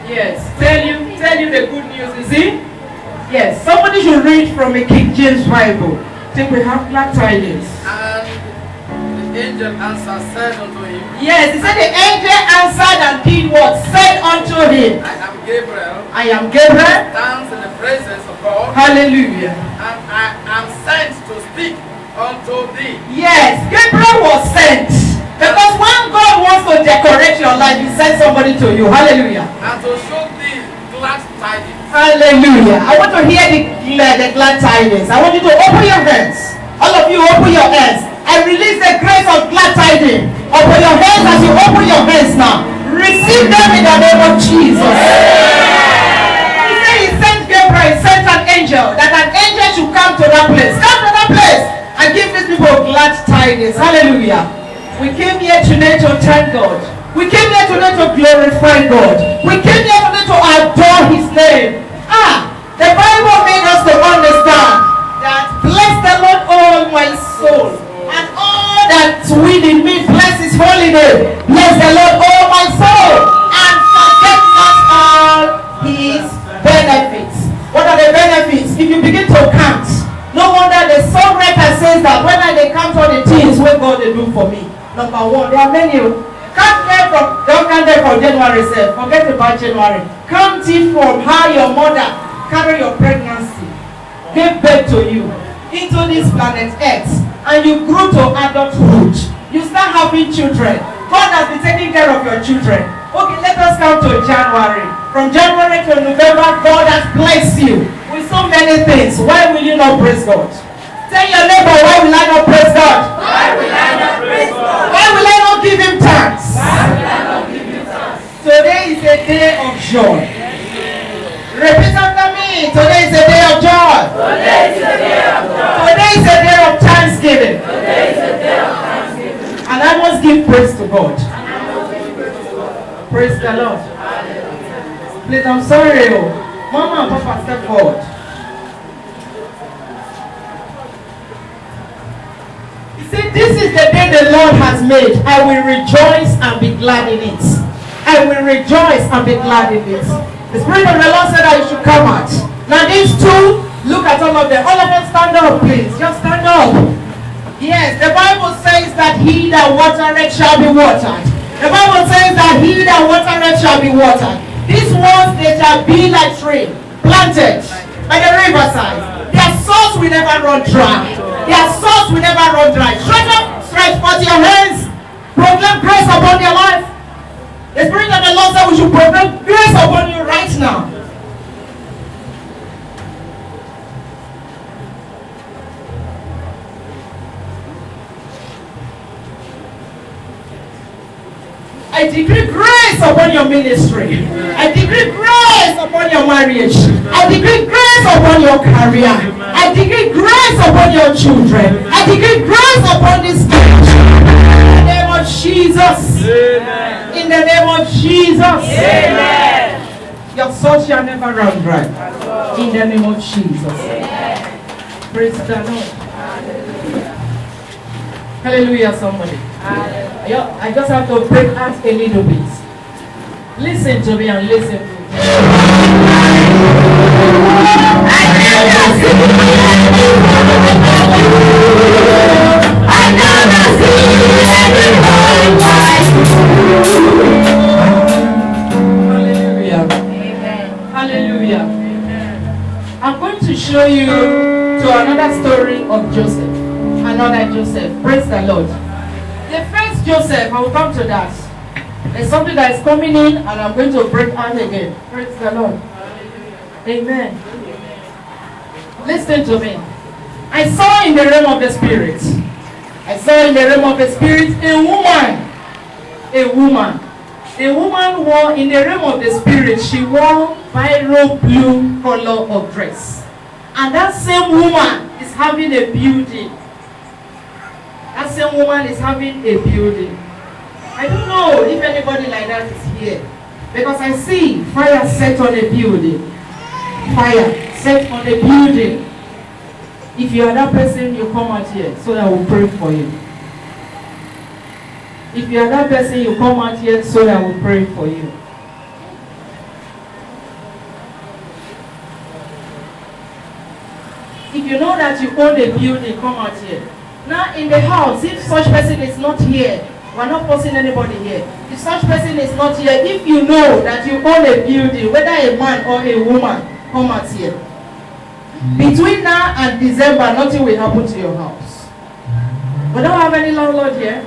Yes. Tell you the good news. You see? Yes. Somebody should read from a King James Bible. Think we have glad tidings. And the angel answered, said unto him. Yes, he said the angel answered and did what? Said unto him. I am Gabriel. I am Gabriel. Stands in the presence of God. Hallelujah. And I am sent to speak unto thee. Yes, Gabriel was sent. Because when God wants to decorate your life, he sends somebody to you. Hallelujah. And to show thee glad tidings. Hallelujah. I want to hear the glad tidings. I want you to open your hands. All of you open your hands. I release the grace of glad tidings. Open your hands as you open your hands now. Receive them in the name of Jesus. He said he sent Gabriel, he sent an angel. That an angel should come to that place. Come to that place and give these people glad tidings. Hallelujah. We came here today to thank God. We came here today to glorify God. We came here today to adore his name. The Bible made us to understand that bless the Lord all my soul and all that's within me, bless his holy name. Bless the Lord all my soul and forget not all his benefits. What are the benefits? If you begin to count, no wonder the songwriter says that when they count all the things what God will do for me. Number one, there are many. Don't count them from January, sir. Forget about January. Count it from how your mother carried your pregnancy, gave birth to you into this planet Earth, and you grew to adulthood. You start having children. God has been taking care of your children. Okay, let us count to January. From January to November, God has blessed you with so many things. Why will you not praise God? Tell your neighbor, why will I not praise God? Why will I not praise God? Why will I not give him thanks? Why will I not give him thanks? Today is a day of joy. Repeat after me. Today is a day of joy. Today is a day of joy. Today is a day of thanksgiving. Today is a day of thanksgiving. And I must give praise to God. Praise the Lord. Please, I'm sorry. Mama and Papa, step forward. He said, this is the day the Lord has made. I will rejoice and be glad in it. I will rejoice and be glad in it. The Spirit of the Lord said that you should come out. Now these two, look at all of them. All of them stand up, please. Just stand up. Yes, the Bible says that he that watereth shall be watered. The Bible says that he that watereth shall be watered. These ones, they shall be like tree planted by the riverside. Their source will never run dry. Their source will never run dry. Stretch up, stretch forth your hands. Proclaim grace upon your life. The Spirit of the Lord said we should proclaim grace upon you right now. I decree grace upon your ministry. I decree grace upon your marriage. I decree grace upon your career. I decree grace upon your children. I decree grace upon this church. In the name of Jesus. Amen. In the name of Jesus. Amen. Your soul shall never run dry. In the name of Jesus. Amen. Praise the Lord. Hallelujah, somebody. I just have to break out a little bit. Listen to me and listen to me. Hallelujah. Amen. Hallelujah. Amen. I'm going to show you to another story of Joseph. Another Joseph. Praise the Lord. The first Joseph, I will come to that. There's something that is coming in and I'm going to break out again. Praise the Lord. Amen. Listen to me. I saw in the realm of the spirit. I saw in the realm of the spirit a woman. A woman. A woman wore in the realm of the spirit. She wore viral blue color of dress. And that same woman is having a building. That same woman is having a building. I don't know if anybody like that is here. Because I see fire set on a building. Fire set on a building. If you are that person, you come out here so that we'll pray for you. If you are that person, you come out here so that we'll pray for you. that you own a building, come out here. Now in the house, if such person is not here, we're not forcing anybody here. If such person is not here, if you know that you own a building, whether a man or a woman, come out here. Between now and December, nothing will happen to your house. We don't have any landlord here.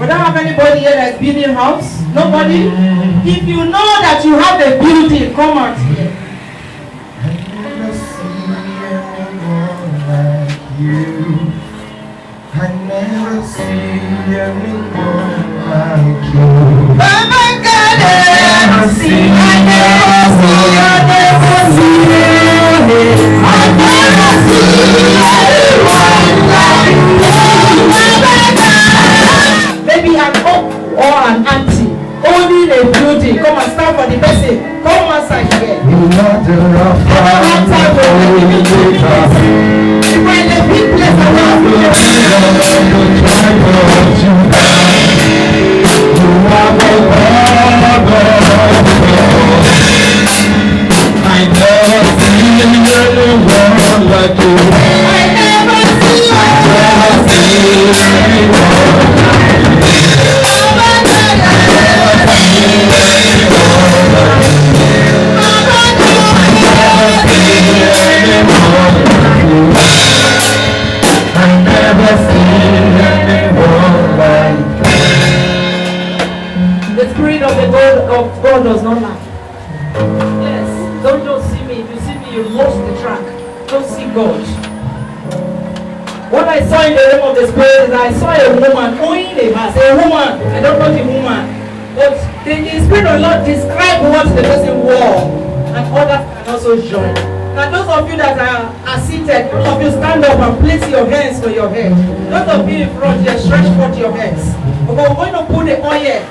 We don't have anybody here that's building house. Nobody. If you know that you have a building, come out here. I never see anyone like you. Oh my God, I never see anyone like you. Maybe an uncle or an auntie owning a building. Come and stand for the person. Come outside here. You are the We're in a big place around here. I never see anyone like you. I never see The spirit of the God does not lie. Yes. Don't just see me. If you see me, you lost the track. Don't see God. What I saw in the realm of the spirit is I saw a woman owning a house. A woman. I don't know the woman. But the spirit of the Lord described what the person wore. And others can also join. Now those of you that are seated, those of you stand up and place your hands on your head. Those of you in front, just stretch forth your hands. But we're going to put the oil.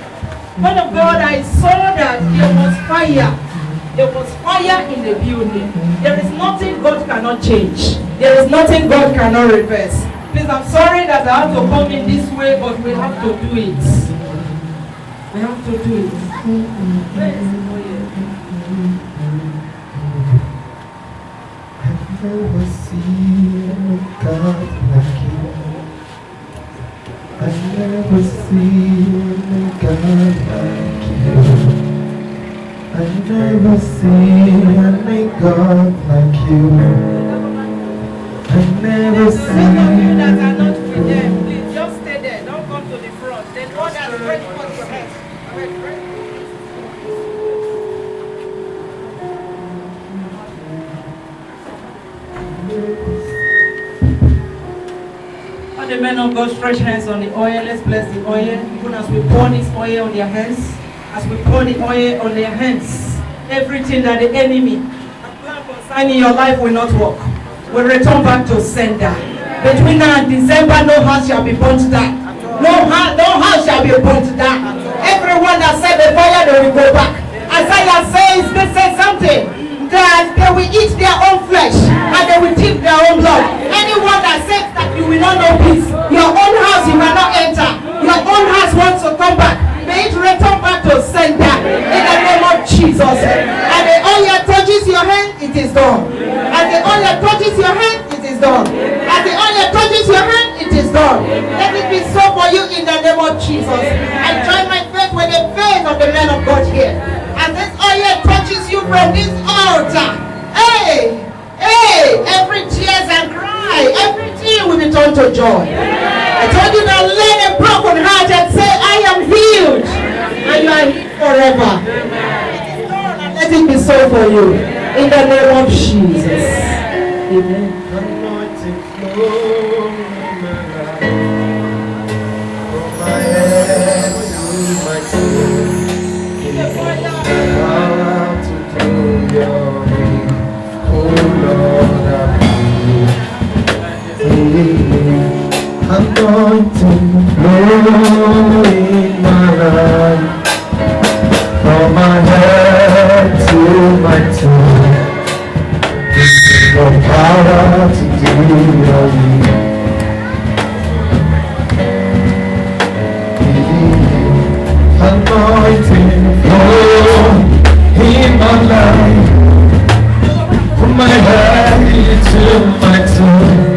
Man of God, I saw that there was fire. There was fire in the building. There is nothing God cannot change. There is nothing God cannot reverse. Please, I'm sorry that I have to come in this way, but we have to do it. We have to do it. Where is the oil? I've never seen a God like you. I've never seen a God like you. I've never seen a God like you. I've never Those of you that are seen. not with them, please just stay there. Don't come to the front. The Lord has stretched forth your hands. Wait. All the men of God stretch hands on the oil. Let's bless the oil. Even as we pour this oil on their hands, as we pour the oil on their hands, everything that the enemy has planned concerning your life will not work. Will return back to sender. Between now and December, no house shall be burnt down. No house shall be burnt down. Everyone that said the fire, they will go back. Isaiah says, they say something, that they will eat their own flesh and they will drink their own blood. Anyone that says that you will not know peace, your own house you will not enter. Your own house wants to come back. May it return back to sender in the name of Jesus. And the oil touches your hand, it is done. As the oil touches your hand, it is done. As the oil touches your hand, it is done. Let it be so for you in the name of Jesus. I join my faith with the faith of the men of God here. As this oil touches you from this altar, every tears and cry, every tear will be turned to joy. I told you that let a broken heart and say, I am healed, and you are healed forever. It is done, and let it be so for you in the name of Jesus. Amen. Anointing flow in my life, from my head to my toe. How to do your will, oh Lord, I pray. Anointing flow in my life, from my head to my toe. Your power to do your will. Anointing flow in my life, from my head to my toe.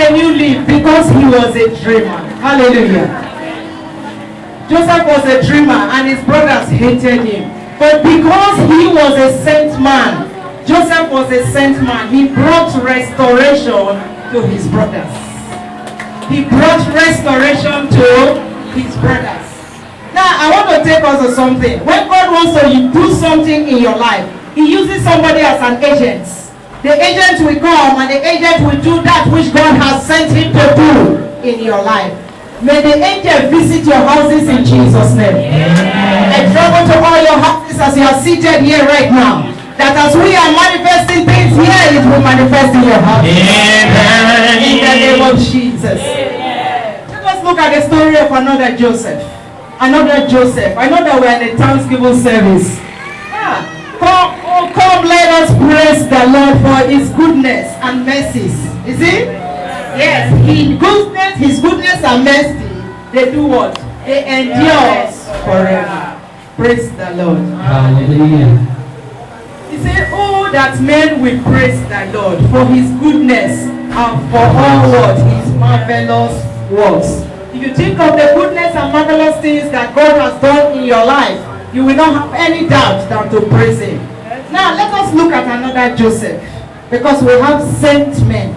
a new leaf because he was a dreamer. Hallelujah. Joseph was a dreamer and his brothers hated him. But because he was a sent man, Joseph was a sent man, he brought restoration to his brothers. He brought restoration to his brothers. Now, I want to take us to something. When God wants to do something in your life, he uses somebody as an agent. The agent will come and the agent will do that which God has sent him to do in your life. May the angel visit your houses in Jesus' name. And travel to all your houses as you are seated here right now. That as we are manifesting things here, it will manifest in your house. In the name of Jesus. Let us look at the story of another Joseph. Another Joseph. I know that we are in a Thanksgiving service. Come, let us praise the Lord for his goodness and mercies. You see? Yes, his goodness and mercy, they do what? They endure forever. Praise the Lord. Hallelujah. He said, oh, that men will praise the Lord for his goodness and for all what? His marvelous works. If you think of the goodness and marvelous things that God has done in your life, you will not have any doubt than to praise him. Now, let us look at another Joseph, because we have sent men.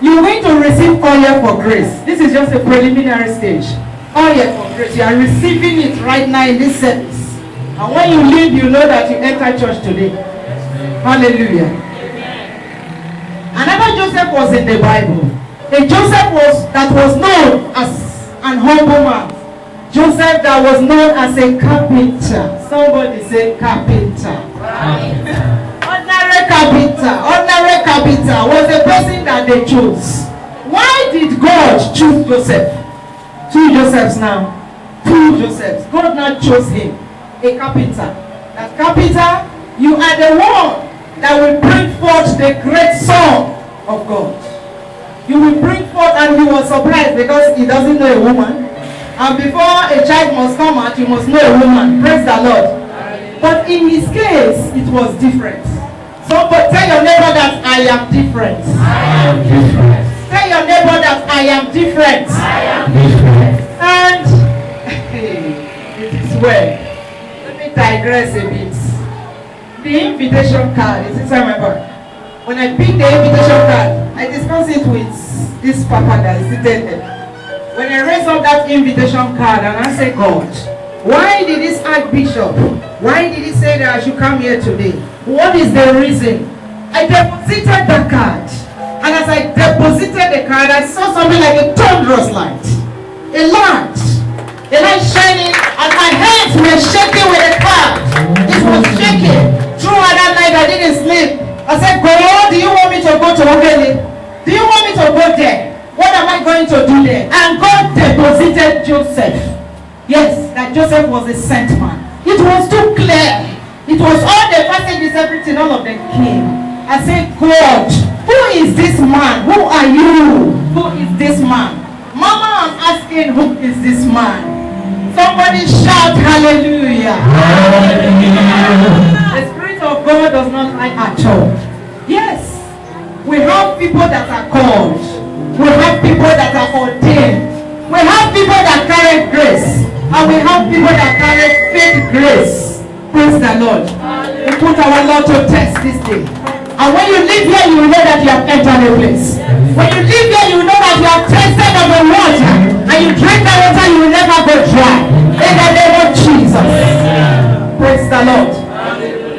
You're going to receive oil for grace. This is just a preliminary stage. Oil for grace. You are receiving it right now in this service. And when you leave, you know that you enter church today. Hallelujah. Another Joseph was in the Bible. A Joseph that was known as an humble man. Joseph that was known as a carpenter. Somebody say carpenter. Ordinary carpenter was the person that they chose. Why did God choose Joseph? Two Josephs now. Two Josephs. God now chose him. A carpenter. That carpenter, you are the one that will bring forth the great Son of God. You will bring forth, and he was surprised because he doesn't know a woman. And before a child must come out, you must know a woman. Praise the Lord. But in his case, it was different. So, but tell your neighbor that I am different. I am different. Tell your neighbor that I am different. I am different. And it is well. Let me digress a bit. The invitation card is inside my bag. When I pick the invitation card, I discuss it with this papa that is seated there. When I raise up that invitation card and I say, God, why did this Archbishop, why did he say that I should come here today? What is the reason? I deposited the card. And as I deposited the card, I saw something like a thunderous light. A light shining, and my hands were shaking with the card. It was shaking. Throughout that night, I didn't sleep. I said, God, do you want me to go to Ogele? Do you want me to go there? What am I going to do there? And God deposited Joseph. Yes, that Joseph was a sent man. It was too clear. It was all the passages, everything, all of them came. I said, God, who is this man? Who are you? Who is this man? Mama, I'm asking, who is this man? Somebody shout hallelujah. Hallelujah. The Spirit of God does not lie at all. Yes, we have people that are called. We have people that are ordained. We have people that carry grace. And we have people that carry faith grace. Praise the Lord. We put our Lord to test this day. And when you live here, you will know that you have entered a place. When you live here, you will know that you have tasted of the water. And you drink the water, you will never go dry. In the name of Jesus. Praise the Lord.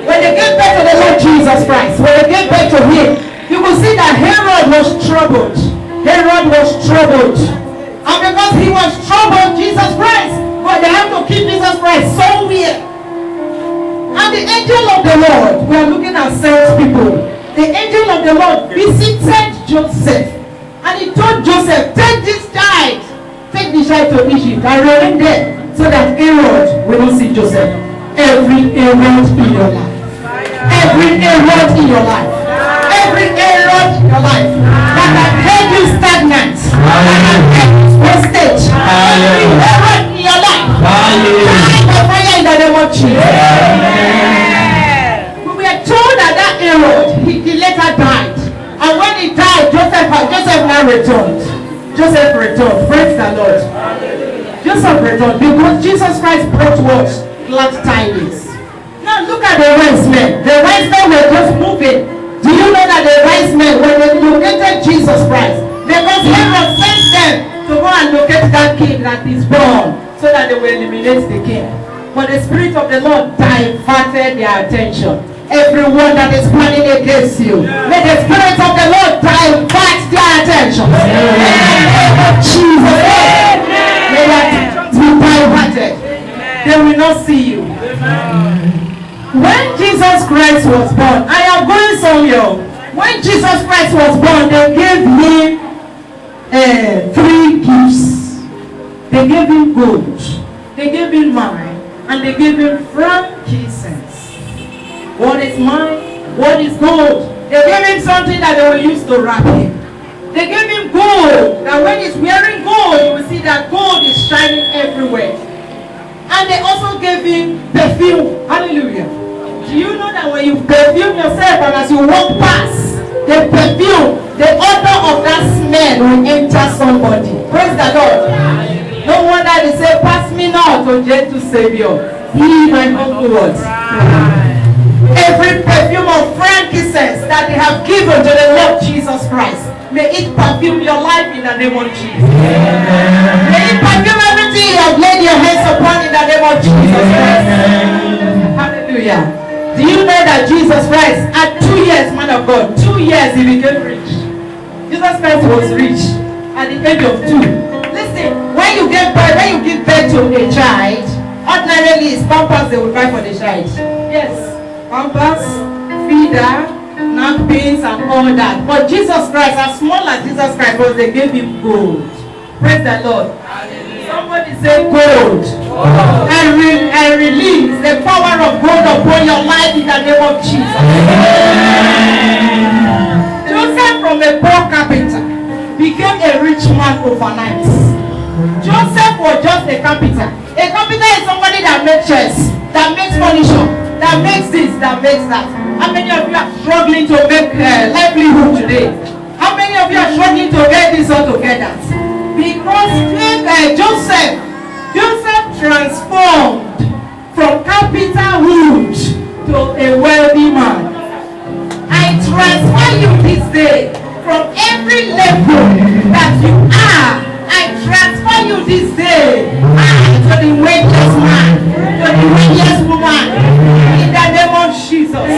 When they gave back to the Lord Jesus Christ, when they gave back to him, you will see that Herod was troubled. Herod was troubled. And because he was troubled, Jesus Christ, well, they have to keep Jesus Christ somewhere. And the angel of the Lord, we are looking at sent people. The angel of the Lord visited Joseph. And he told Joseph, take this child. Take the child to Egypt and remain there so that Herod will not see Joseph. Every Herod in your life. Every Herod in your life. Every Herod in your life. That has made you stagnant. That has made you wastage. Every Herod in your life. Die by fire in the name of Jesus. We were told that Herod, he later died. And when he died, Joseph had returned. Joseph returned. Praise the Lord. Joseph returned because Jesus Christ brought what? Glad tidings. Now look at the wise men. The wise men were just moving. Do you know that the wise men, when they located Jesus Christ, because Herod sent them to go and locate that king that is born, so that they will eliminate the king. But the Spirit of the Lord diverted their attention. Everyone that is planning against you, may the Spirit of the Lord divert their attention. Jesus, may that be diverted. They will not see you. When Jesus Christ was born, I am going somewhere. When Jesus Christ was born, they gave him 3 gifts. They gave him gold, they gave him wine, and they gave him frankincense. What is mine? What is gold? They gave him something that they will use to wrap him. They gave him gold, that when he's wearing gold, you will see that gold is shining everywhere. And they also gave him perfume. Hallelujah. Do you know that when you perfume yourself and as you walk past, the perfume, the odor of that smell will enter somebody. Praise the Lord. No wonder they say, pass me not, O gentle Savior. He my humble words. Every perfume of frankincense that they have given to the Lord Jesus Christ, may it perfume your life in the name of Jesus. May it perfume everything you have laid your hands upon in the name of Jesus Christ. Hallelujah. Do you know that Jesus Christ, at 2 years, man of God, 2 years he became rich. Jesus Christ was rich at the age of 2. Listen, when you give birth to a child, ordinarily it's pampers they will buy for the child. Yes, pampers, feeder, napkins and all that. But Jesus Christ, as small as Jesus Christ was, they gave him gold. Praise the Lord. Somebody say gold. And release the power of gold upon your life in the name of Jesus. Joseph, from a poor carpenter, became a rich man overnight. Joseph was just a carpenter. A carpenter is somebody that makes chairs, that makes furniture, that makes this, that makes that. How many of you are struggling to make livelihood today? How many of you are struggling to get this all together? Because Joseph transformed from carpenterhood to a wealthy man. I transfer you this day from every level that you are. I transfer you this day to the weightless man, to the weightless woman, in the name of Jesus.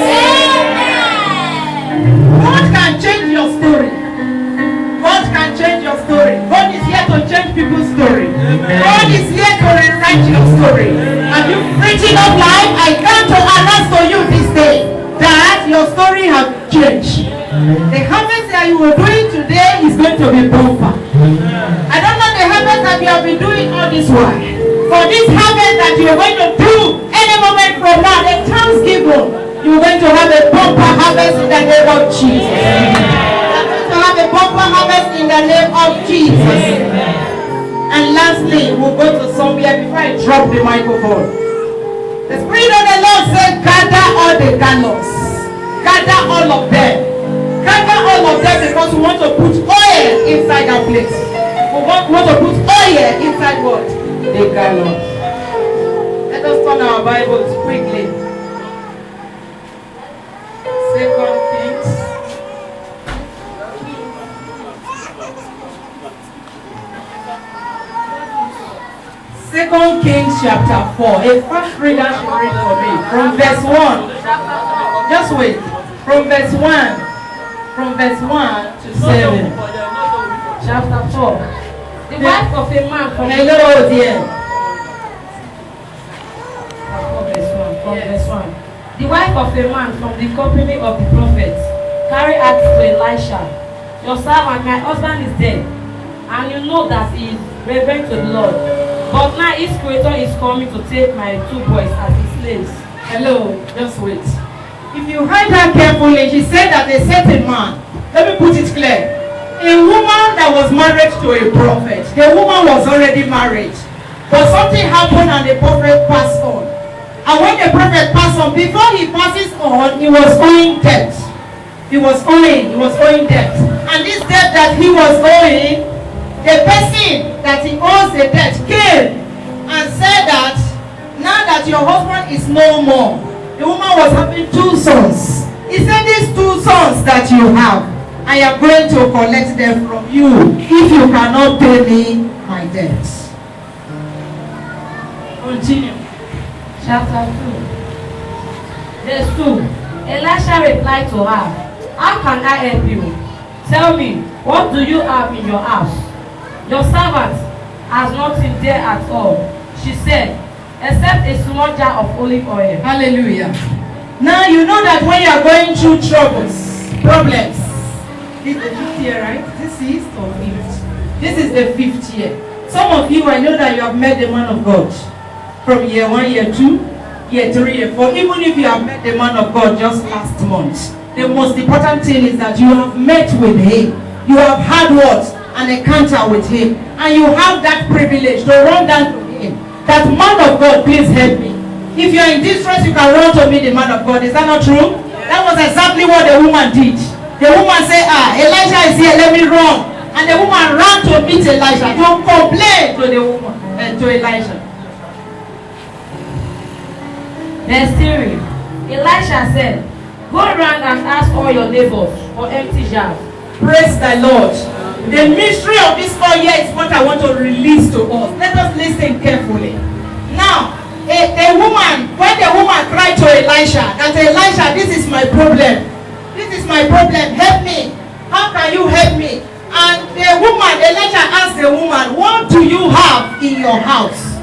God can change your story. God can change your story. God is here to change people's story. God is here to rewrite your story. Have you written up life? I come to announce to you this day that your story has changed. The harvest that you were doing today is going to be bumper. I don't know the harvest that you have been doing all this while. For this harvest that you are going to do any moment from now, a thanksgiving, you are going to have a bumper harvest in the name of Jesus. To have a bumper harvest in the name of Jesus. And lastly, we'll go to somewhere before I drop the microphone. The Spirit of the Lord said, gather all the gallows. Gather all of them. Gather all of them because we want to put oil inside that place. We want to put oil inside what? The gallows. Let us turn our Bibles quickly. 2 Kings. 2 Kings chapter 4. A fast reader should read for me. From verse 1. Just wait. From verse 1. From verse 1 to 7. Chapter 4. The wife of a man from Hello, dear. From verse 1. The wife of a man from the company of the prophets carried out to Elisha, your servant, my husband is dead, and you know that he is reverent to the Lord. But now his creator is coming to take my 2 boys as his slaves. Hello, just wait. If you heard her carefully, she said that a certain man, let me put it clear, a woman that was married to a prophet, the woman was already married, but something happened and the prophet passed on. And when the prophet passed on, before he passes on, he was going dead. He was owing debt. And this debt that he was owing, the person that he owes the debt came and said that now that your husband is no more, the woman was having 2 sons. He said, these 2 sons that you have, I am going to collect them from you if you cannot pay me my debts. Continue. Chapter 2. Verse 2. Elisha replied to her, how can I help you? Tell me, what do you have in your house? Your servant has nothing there at all. She said, except a small jar of olive oil. Hallelujah. Now you know that when you are going through problems, this is the 5th year, right? This is or 5th? This is the 5th year. Some of you, I know that you have met the man of God from year 1, year 2, year 3, year 4. Even if you have met the man of God just last month, the most important thing is that you have met with him. You have had what? An encounter with him. And you have that privilege to run down to him. That man of God, please help me. If you are in distress, you can run to me, the man of God. Is that not true? That was exactly what the woman did. The woman said, Elijah is here, let me run. And the woman ran to meet Elijah, to complain to the woman, to Elijah. Verse 3. Elisha said, go around and ask all your neighbors for empty jars. Praise the Lord. The mystery of this 4 years is what I want to release to us. Let us listen carefully. Now, when the woman cried to Elisha, that Elisha, this is my problem. This is my problem. Help me. How can you help me? And Elisha asked the woman, what do you have in your house?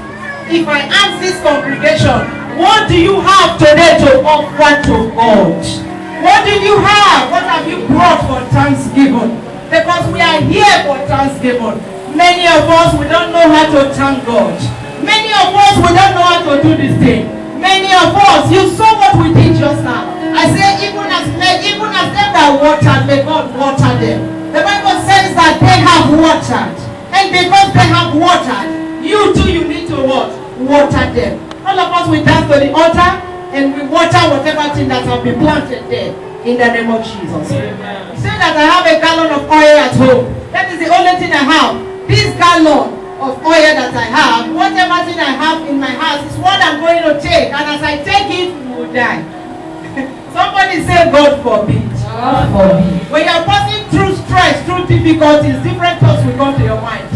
If I ask this congregation, what do you have today to offer to God? What do you have? What have you brought for Thanksgiving? Because we are here for Thanksgiving. Many of us, we don't know how to thank God. Many of us, we don't know how to do this thing. Many of us, you saw what we did just now. I say, even as them that watered, may God water them. The Bible says that they have watered. And because they have watered, you too, you need to what? Water them. All of us, we dance to the altar and we water whatever thing that have been planted there in the name of Jesus. Amen. Say that I have a gallon of oil at home. That is the only thing I have. This gallon of oil that I have, whatever thing I have in my house is what I'm going to take. And as I take it, we will die. Somebody say, God forbid. God forbid. When you are passing through stress, through difficulties, different thoughts will come to your mind.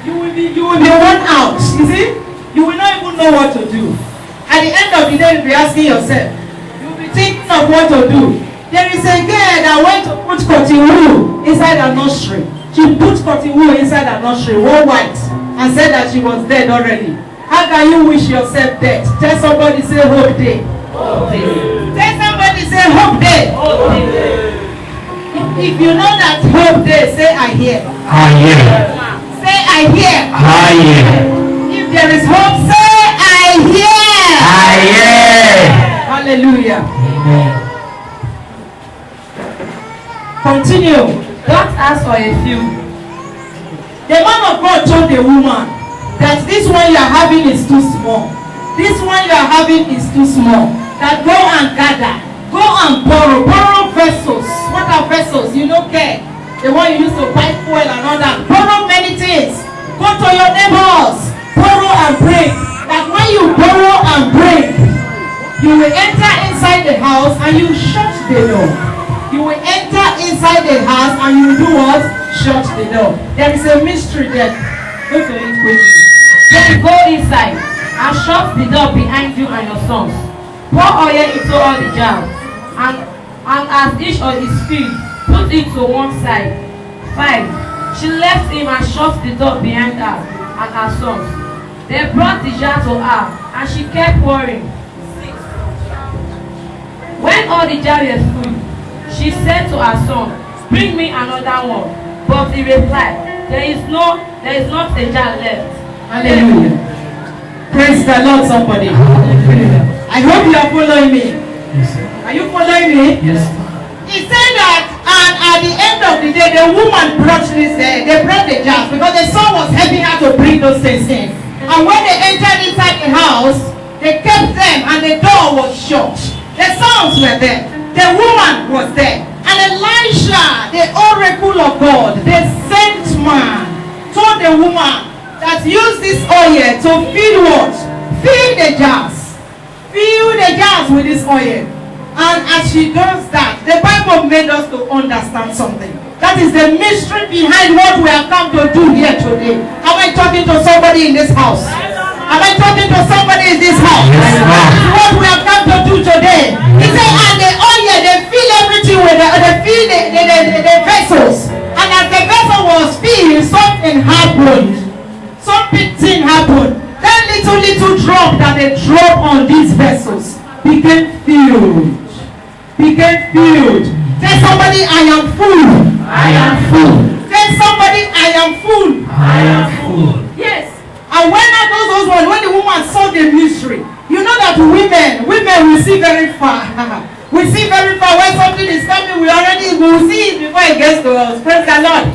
You will be worn out. You see? You will not even know what to do. At the end of the day, you'll be asking yourself. You'll be thinking of what to do. There is a girl that went to put cotton wool inside her nursery. She put cotton wool inside her nursery, all white, and said that she was dead already. How can you wish yourself dead? Tell somebody, say hope day. Hope day. Tell somebody, say hope day. Hope day. If you know that hope day, say I hear. I hear. Say I hear. I hear. If there is hope, say I hear. I hear. Hallelujah. Amen. Continue. Don't ask for a few. The man of God told the woman that this one you are having is too small. This one you are having is too small. That go and gather. Go and borrow. Borrow vessels. What are vessels? You don't care. The one you use to buy fuel and all that. Borrow many things. Go to your neighbors. Borrow and bring. That when you borrow and bring, you will enter inside the house and you shut the door. You will enter inside the house and you will do what? Shut the door. There is a mystery there. Go to it quickly. Then go inside and shut the door behind you and your sons. Pour oil into all the jars, and as each of is filled, put it to one side. 5. She left him and shut the door behind her and her sons. They brought the jar to her, and she kept pouring. 6. When all the jars were full, she said to her son, bring me another one. But he replied, there is not a jar left. Hallelujah. Praise the Lord, somebody. Hallelujah. I hope you are following me. Yes, sir. Are you following me? Yes. He said that, and at the end of the day, the woman brought this, they brought the jars because the son was helping her to bring those things in. And when they entered inside the house, they kept them and the door was shut. The sons were there. The woman was there. And Elisha, the oracle of God, the sent man, told the woman that use this oil to fill what? Fill the jars. Fill the jars with this oil. And as she does that, the Bible made us to understand something. That is the mystery behind what we have come to do here today. Am I talking to somebody in this house? Am I talking to somebody in this house? What we have come to do today. He said, and the oil, they fill everything with the vessels. And as the vessel was filled, something happened. Something happened. That little drop that they drop on these vessels became filled. Became filled. Tell somebody, I am full. I am full. Tell somebody, I am full. I am full. Yes. And when when the woman saw the mystery, you know that women will see very far. We see very far. When something is coming, we will see it before it gets to us. Praise the Lord.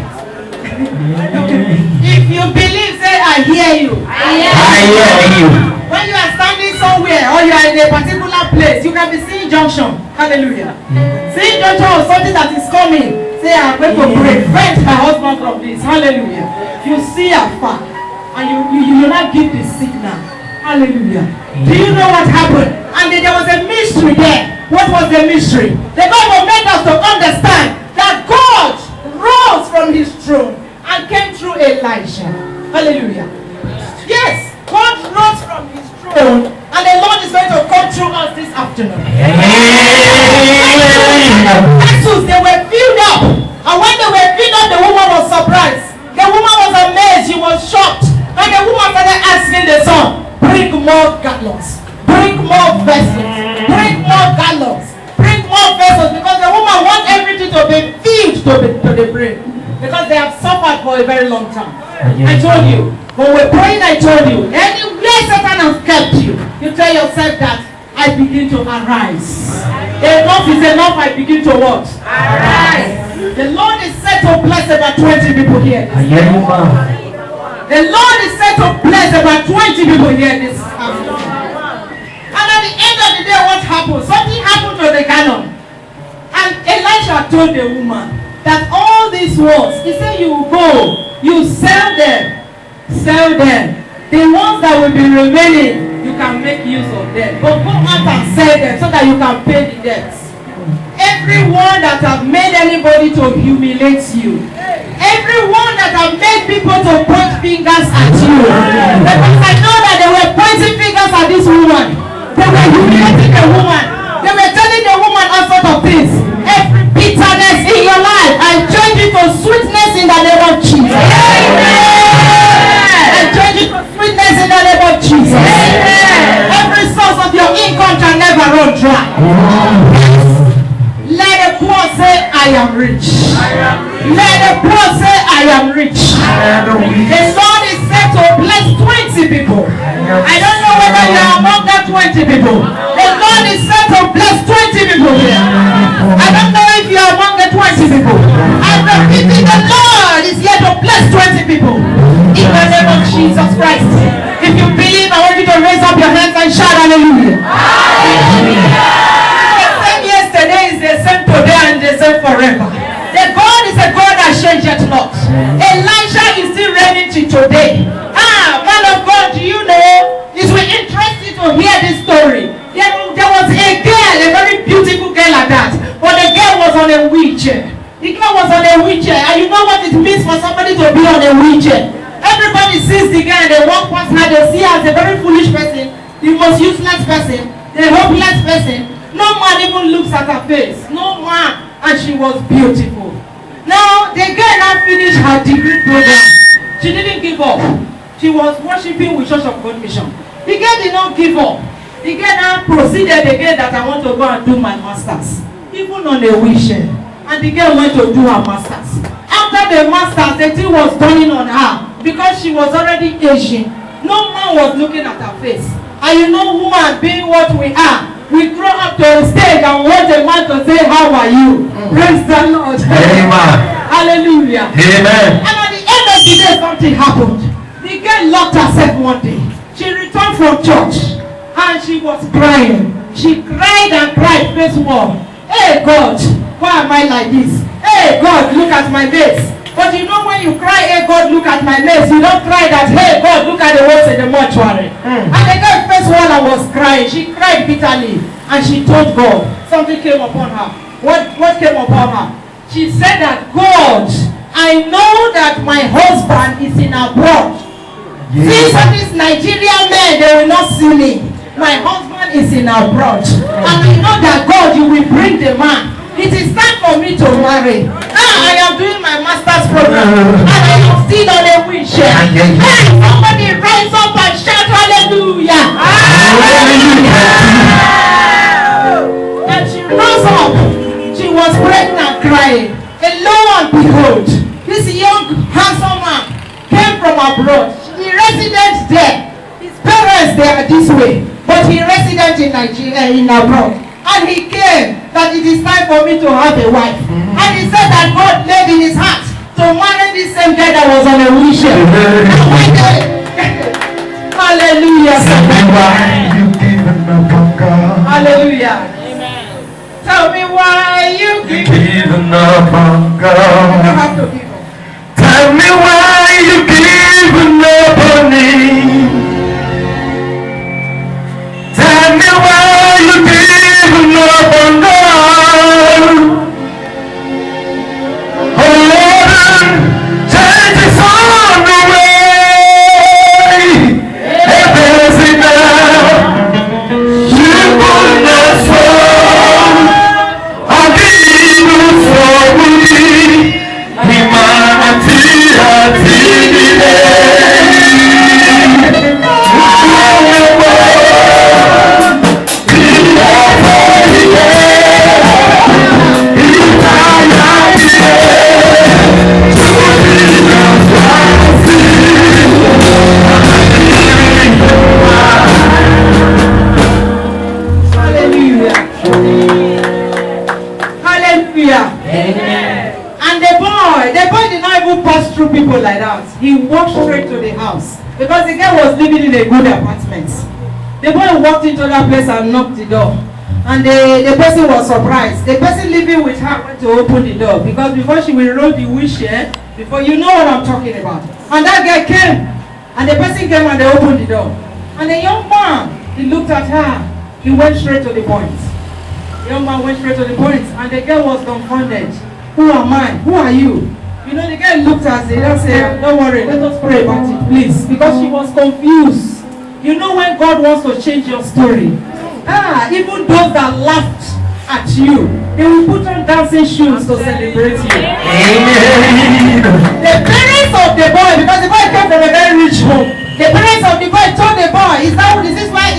If you believe, say, I hear you. I hear you. When you are standing somewhere or you are in a particular place, you can be seeing junction. Hallelujah. Seeing junction or something that is coming. Say, I'm going to prevent my husband from this. Hallelujah. You see afar. And you not give the signal. Hallelujah. Do you know what happened? And there was a mystery there. What was the mystery? The Bible made us to understand that God rose from his throne and came through Elijah. Hallelujah. Yes, God rose from his throne and the Lord is going to come through us this afternoon. Vessels, they were filled up. And when they were filled up, the woman was surprised. The woman was amazed. She was shocked. And the woman started asking the son, bring more gallons, bring more vessels, bring more gallons, bring more vessels, because the woman wants everything to be filled to the brim, because they have suffered for a very long time. I told you, when we're praying, I told you, anywhere Satan has kept you, you tell yourself that I begin to arise. Enough is enough, I begin to what? Arise. The Lord is set to bless about 20 people here. The Lord is set to bless about 20 people here this afternoon. And at the end of the day, what happened? Something happened to the canon. And Elisha told the woman that all these words, he said, you go, you sell them. The ones that will be remaining, you can make use of them. But go out and sell them so that you can pay the debts. Everyone that have made anybody to humiliate you, everyone that have made people to point fingers at you, because I know that they were pointing fingers at this woman, they were humiliating the woman, they were telling the woman all sorts of things. Every bitterness in your life, I change it to sweetness in the name of Jesus. I change it to sweetness in the name of Jesus. Every source of your income can never run dry. Let the poor say, I am rich. Let the poor say, I am rich. The Lord is set to bless 20 people. I don't know whether you are among that 20 people. The Lord is set to bless 20 people here. I don't know if you are among the 20 people. I'm repeating, the Lord is here to bless 20 people. In the name of Jesus Christ. If you believe, I want you to raise up your hands and shout hallelujah. Hallelujah. Yesterday is the same today and the same forever. The God is a God that changeth not. Elijah is still reigning to today. Man of God, do you know? It will interest you to hear this story. There was a girl, a very beautiful girl like that, but the girl was on a wheelchair. The girl was on a wheelchair, and you know what it means for somebody to be on a wheelchair. Everybody sees the girl and they walk past her, they see her as a very foolish person, the most useless person, the hopeless person. No man even looks at her face. No man. And she was beautiful. Now, the girl now finished her degree program. She didn't give up. She was worshiping with Church of God Mission. The girl did not give up. The girl now proceeded again that I want to go and do my masters. Even on a wheelchair. And the girl went to do her masters. After the masters, the thing was dawning on her. Because she was already Asian. No man was looking at her face. And you know, woman being what we are, we grow up to a stage and want a man to say, how are you? Praise the Lord. Amen. Hallelujah. Amen. And at the end of the day, something happened. The girl locked herself one day. She returned from church and she was crying. She cried and cried face warm. Hey God, why am I like this? Hey God, look at my mates. But you know when you cry, hey God, look at my mates, you don't cry that, hey God, look at the ones in the mortuary. And the girl first one that was crying, she cried bitterly and she told God, something came upon her. What came upon her? She said that, God, I know that my husband is in abroad. These are these Nigerian men, they will not see me. My husband is in abroad. And I know that God, you will bring the man. It is time for me to marry. Now I am doing my master's program and I am still on a wheelchair. Hey, somebody rise up and shout hallelujah. And she rose up. She was pregnant crying. And lo and behold, this young handsome man came from abroad. He resident there. His parents they are this way, but he resident in Nigeria, in abroad. And he came that it is time for me to have a wife. And he said that God laid in his heart to marry this same guy that was on a wheelchair. Hallelujah. Hallelujah. Amen. Tell me why you giving up on God. You don't have to give up. Tell me why you giving up on me. Tell me why you giving up on God. Oh Lord, change is on the way. Hey, blessing now, you put the soul. I give you soul with me. Humanity has been people like that. He walked straight to the house because the girl was living in a good apartment. The boy walked into that place and knocked the door, and the person was surprised. The person living with her went to open the door because before she will roll the wheelchair, before you know what I'm talking about. And that guy came, and the person came and they opened the door. And the young man, he looked at her. He went straight to the point. The young man went straight to the point, and the girl was dumbfounded. Who am I? Who are you? You know, the girl looked at it and said, don't worry, let us pray about it, please. Because she was confused. You know when God wants to change your story. Even those that laughed at you, they will put on dancing shoes to celebrate you. Amen. The parents of the boy, because the boy came from a very rich home, the parents of the boy told the boy, is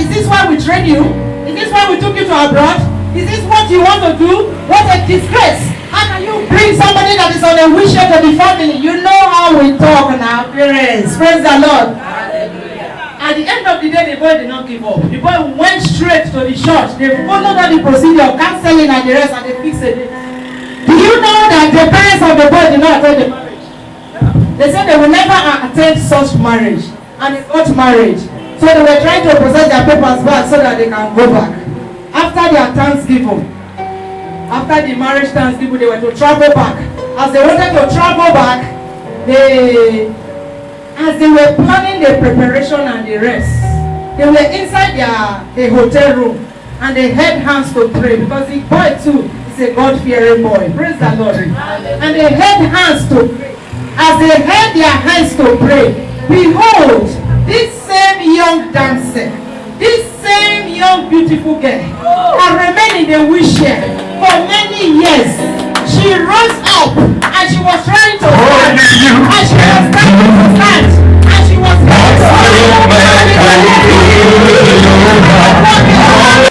this why we train you? Is this why we took you to abroad? Is this what you want to do? What a disgrace. How can you bring somebody that is on a wheelchair to the family? You know how we talk now, parents. Praise the Lord. Hallelujah. At the end of the day, the boy did not give up. The boy went straight to the church. They followed all the procedure, counseling and the rest, and they fixed it. Do you know that the parents of the boy did not attend the marriage? They said they will never attend such marriage. And they got married. So they were trying to process their papers back so that they can go back. After their Thanksgiving, after the marriage Thanksgiving, they were to travel back. As they wanted to travel back, as they were planning the preparation and the rest, they were inside the hotel room and they held hands to pray because the boy too is a God-fearing boy. Praise the Lord. And they held hands to pray. As they held their hands to pray, behold, this same young dancer, this same young beautiful girl had remained in the wheelchair for many years. She rose up and she was trying to stand. And she was trying to